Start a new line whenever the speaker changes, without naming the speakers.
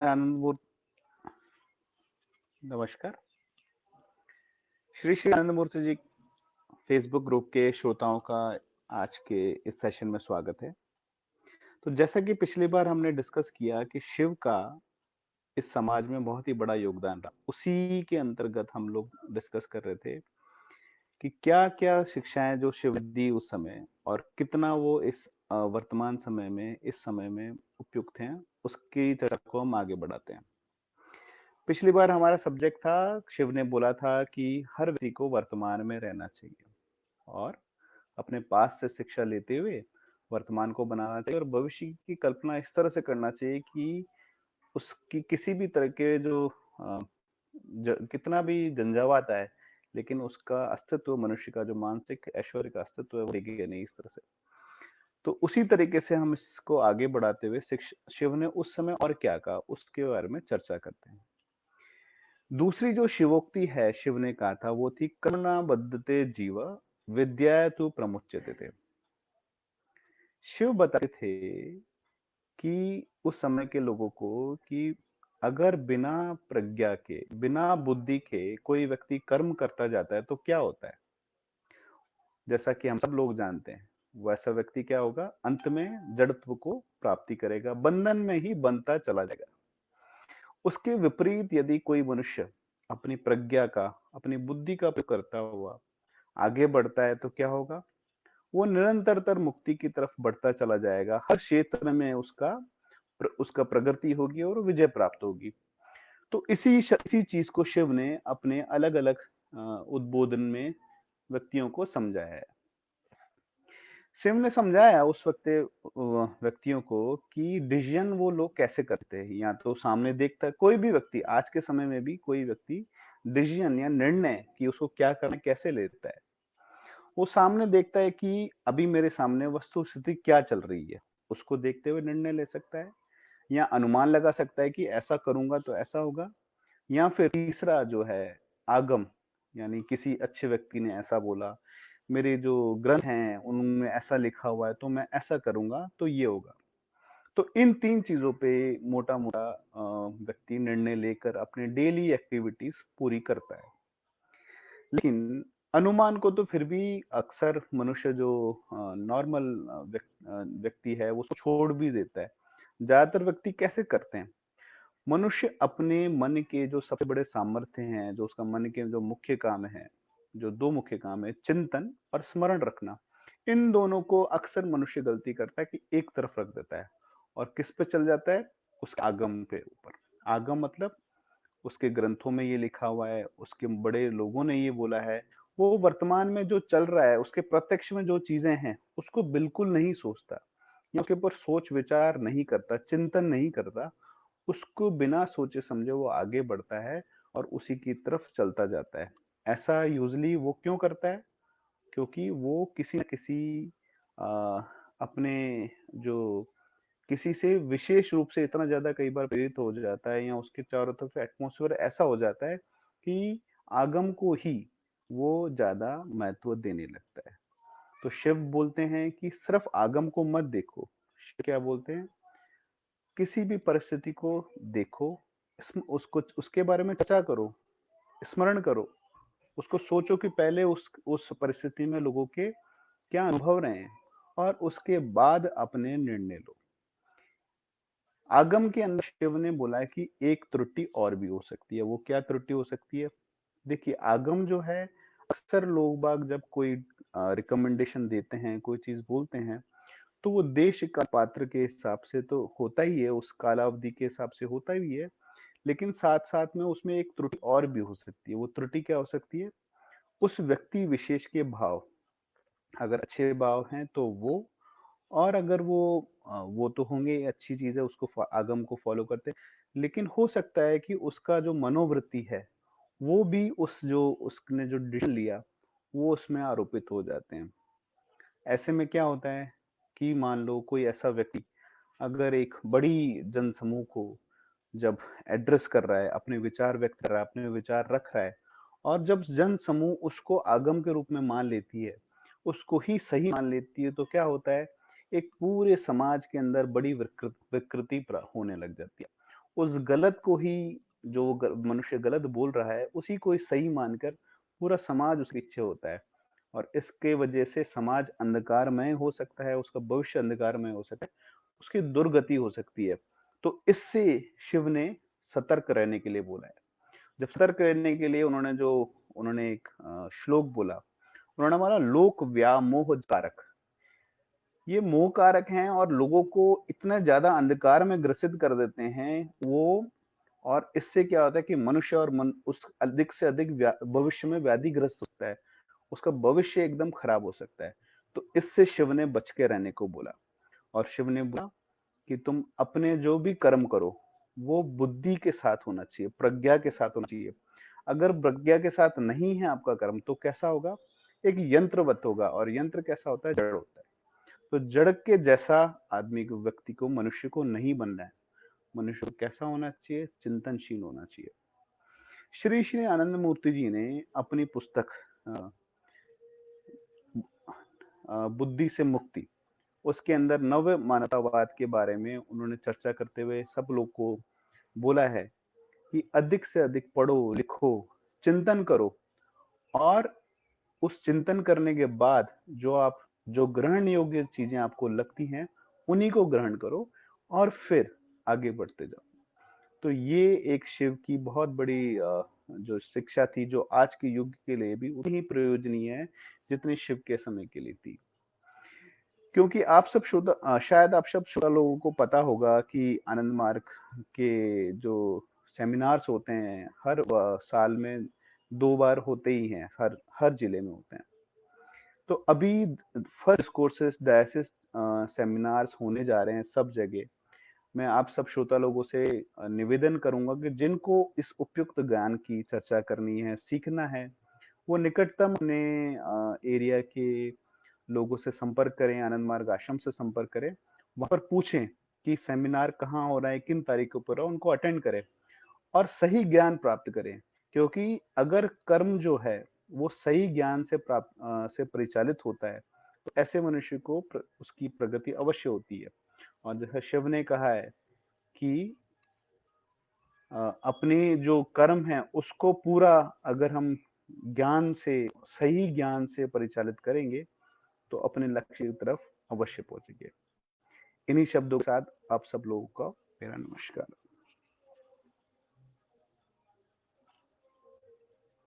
आनंद मूर्त नमस्कार। श्री श्री आनंद मूर्ति जी Facebook group के श्रोताओं का आज के इस सेशन में स्वागत है। तो जैसा कि पिछली बार हमने डिस्कस किया कि शिव का इस समाज में बहुत ही बड़ा योगदान रहा। उसी के अंतर्गत हम लोग डिस्कस कर रहे थे कि क्या-क्या शिक्षाएँ जो शिव ने दी उस समय और कितना वो इस वर्तमान समय में, इस समय में उपयुक्त हैं, उसकी चर्चा को हम आगे बढ़ाते हैं। पिछली बार हमारा सब्जेक्ट था, शिव ने बोला था कि हर व्यक्ति को वर्तमान में रहना चाहिए और अपने पास से शिक्षा लेते हुए वर्तमान को बनाना चाहिए और भविष्य की कल्पना इस तरह से करना चाहिए कि उसकी किसी भी तरह के जो कितना भी झंझावात आए, लेकिन उसका अस्तित्व मनुष्य का जो मानसिक ऐश्वर्य का अस्तित्व है वो डिगेगा नहीं इस तरह से। तो उसी तरीके से हम इसको आगे बढ़ाते हुए शिव ने उस समय और क्या कहा उसके बारे में चर्चा करते हैं। दूसरी जो शिवोक्ति है शिव ने कहा था वो थी कर्मणा बद्धते जीव विद्या तु प्रमुच्यते थे। शिव बताते थे कि उस समय के लोगों को कि अगर बिना प्रज्ञा के, बिना बुद्धि के कोई व्यक्ति कर्म करता जाता है तो क्या होता है? जैसा कि हम सब लोग जानते हैं, वैसा व्यक्ति क्या होगा? अंत में जड़त्व को प्राप्ति करेगा, बंधन में ही बंधता चला जाएगा। उसके विपरीत यदि कोई मनुष्य अपनी प्रज्ञा का, अपनी बुद्धि का प्रयोग करता हुआ आगे बढ़ता है तो क्या होगा? वो निरंतरतर मुक्ति की तरफ बढ़ता चला जाएगा। हर क्षेत्र में उसका प्रगति होगी और विजय प्राप्त होगी। तो इसी चीज को शिव ने अपने अलग-अलग उद्बोधन में व्यक्तियों को समझाया है। शिव ने समझाया उस वक्त व्यक्तियों को कि डिसीजन वो लोग कैसे करते हैं। या तो सामने देखता है कोई भी व्यक्ति, आज के समय में भी कोई व्यक्ति डिसीजन या निर्णय कि उसको क्या करना है, कैसे लेता है। वो सामने देखता है कि अभी मेरे सामने वस्तु स्थिति क्या चल रही है, उसको देखते हुए निर्णय ले सकता है या अनुमान लगा सकता है कि ऐसा करूंगा तो ऐसा होगा। या फिर तीसरा जो है आगम, यानी किसी अच्छे व्यक्ति ने ऐसा बोला, मेरे जो ग्रंथ हैं उनमें ऐसा लिखा हुआ है तो मैं ऐसा करूंगा तो ये होगा। तो इन तीन चीजों पे मोटा मोटा व्यक्ति निर्णय लेकर अपने डेली एक्टिविटीज पूरी करता है। लेकिन अनुमान को तो फिर भी अक्सर मनुष्य जो नॉर्मल व्यक्ति है वो उसको छोड़ भी देता है। ज्यादातर व्यक्ति कैसे करते हैं? मनुष्य अपने मन के जो सबसे बड़े सामर्थ्य हैं, जो उसका मन के जो मुख्य काम है, जो दो मुख्य काम है, चिंतन और स्मरण रखना, इन दोनों को अक्सर मनुष्य गलती करता है कि एक तरफ रख देता है और किस पे चल जाता है? उसके आगम पे ऊपर। आगम मतलब उसके ग्रंथों में ये लिखा हुआ है, उसके बड़े लोगों ने ये बोला है। वो वर्तमान में जो चल रहा है, उसके प्रत्यक्ष में जो चीजें हैं, उसको बिल्कुल नहीं सोचता या उसके ऊपर सोच विचार नहीं करता, चिंतन नहीं करता। उसको बिना सोचे समझे वो आगे बढ़ता है और उसी की तरफ चलता जाता है। ऐसा यूजुअली वो क्यों करता है? क्योंकि वो किसी न किसी अ, अपने जो किसी से विशेष रूप से इतना ज़्यादा कई बार प्रेरित हो जाता है या उसके चारों तरफ एटमॉस्फेयर ऐसा हो जाता है कि आगम को ही वो ज़्यादा महत्व देने लगता है। तो शिव बोलते हैं कि सिर्फ आगम को मत देखो। शिव क्या बोलते हैं? किसी भी परिस्थिति को देखो, उसको उसके बारे में चर्चा करो, स्मरण करो, उसको सोचो कि पहले उस परिस्थिति में लोगों के क्या अनुभव रहे हैं और उसके बाद अपने निर्णय लो। आगम के अंदर शिव ने बोला है कि एक त्रुटि और भी हो सकती है। वो क्या त्रुटि हो सकती है? देखिए, आगम जो है, अक्सर लोग बाग जब कोई रिकमेंडेशन देते हैं, कोई चीज बोलते हैं, तो वो देश का पात्र के हिसाब से तो होता ही है, उस कालावधि के हिसाब से होता ही है। लेकिन साथ साथ में उसमें एक त्रुटि और भी हो सकती है। वो त्रुटि क्या हो सकती है? उस व्यक्ति विशेष के भाव, अगर अच्छे भाव हैं तो वो, और अगर वो तो होंगे ही, अच्छी चीज है, उसको आगम को फॉलो करते हैं। लेकिन हो सकता है कि उसका जो मनोवृत्ति है वो भी उस जो उसने जो डिसीजन लिया वो उसमें आरोपित हो जाते हैं। ऐसे में क्या होता है कि मान लो कोई ऐसा व्यक्ति अगर एक बड़ी जनसमूह को जब एड्रेस कर रहा है, अपने विचार व्यक्त कर रहा है, अपने विचार रख रहा है, और जब जन समूह उसको आगम के रूप में मान लेती है, उसको ही सही मान लेती है, तो क्या होता है? एक पूरे समाज के अंदर बड़ी विकृति होने लग जाती है। उस गलत को ही, जो मनुष्य गलत बोल रहा है उसी को ही सही मानकर पूरा समाज उसके पीछे होता है, और इसके वजह से समाज अंधकारमय हो सकता है, उसका भविष्य अंधकारमय हो सकता है, उसकी दुर्गति हो सकती है। तो इससे शिव ने सतर्क रहने के लिए बोला है। जब सतर्क रहने के लिए उन्होंने एक श्लोक बोला, उन्होंने बोला लोक व्यामोह कारक। ये मोह कारक हैं और लोगों को इतना ज्यादा अंधकार में ग्रसित कर देते हैं वो। और इससे क्या होता है कि मनुष्य और उस अधिक से अधिक भविष्य में व्याधिग्रस्त होता है, उसका भविष्य एकदम खराब हो सकता है। तो इससे शिव ने बच के रहने को बोला, और शिव ने बोला कि तुम अपने जो भी कर्म करो वो बुद्धि के साथ होना चाहिए, प्रज्ञा के साथ होना चाहिए। अगर प्रज्ञा के साथ नहीं है आपका कर्म तो कैसा होगा? एक यंत्रवत होगा, और यंत्र कैसा होता है? जड़ होता है। तो जड़ के जैसा आदमी को, व्यक्ति को, मनुष्य को नहीं बनना है। मनुष्य को कैसा होना चाहिए? चिंतनशील होना चाहिए। श्री श्री आनंद मूर्ति जी ने अपनी पुस्तक बुद्धि से मुक्ति, उसके अंदर नव मानवतावाद के बारे में उन्होंने चर्चा करते हुए सब लोग को बोला है कि अधिक से अधिक पढ़ो, लिखो, चिंतन करो, और उस चिंतन करने के बाद जो ग्रहण योग्य चीजें आपको लगती हैं उन्हीं को ग्रहण करो, और फिर आगे बढ़ते जाओ। तो ये एक शिव की बहुत बड़ी जो शिक्षा थी, जो आज के युग के लिए भी उतनी ही प्रयोजनीय है जितनी शिव के समय के लिए थी। क्योंकि शायद आप सब श्रोता लोगों को पता होगा कि आनंद मार्ग के जो सेमिनार्स होते हैं हर साल में 2 बार होते ही हैं, हर हर जिले में होते हैं। तो अभी फर्स्ट कोर्सेज डायसिस सेमिनार्स होने जा रहे हैं सब जगह। मैं आप सब श्रोता लोगों से निवेदन करूंगा कि जिनको इस उपयुक्त ज्ञान की चर्चा करनी है, सीखना है, वो निकटतम अपने एरिया के लोगों से संपर्क करें, आनंद मार्ग आश्रम से संपर्क करें, वहां पर पूछें कि सेमिनार कहाँ हो रहा है, किन तारीखों पर हो, उनको अटेंड करें और सही ज्ञान प्राप्त करें। क्योंकि अगर कर्म जो है वो सही ज्ञान से से परिचालित होता है तो ऐसे मनुष्य को उसकी प्रगति अवश्य होती है। और जैसा शिव ने कहा है कि अपने जो कर्म है उसको पूरा अगर हम ज्ञान से, सही ज्ञान से परिचालित करेंगे तो अपने लक्ष्य की तरफ अवश्य पहुंचेंगे। इन्हीं शब्दों के साथ आप सब लोगों का मेरा नमस्कार।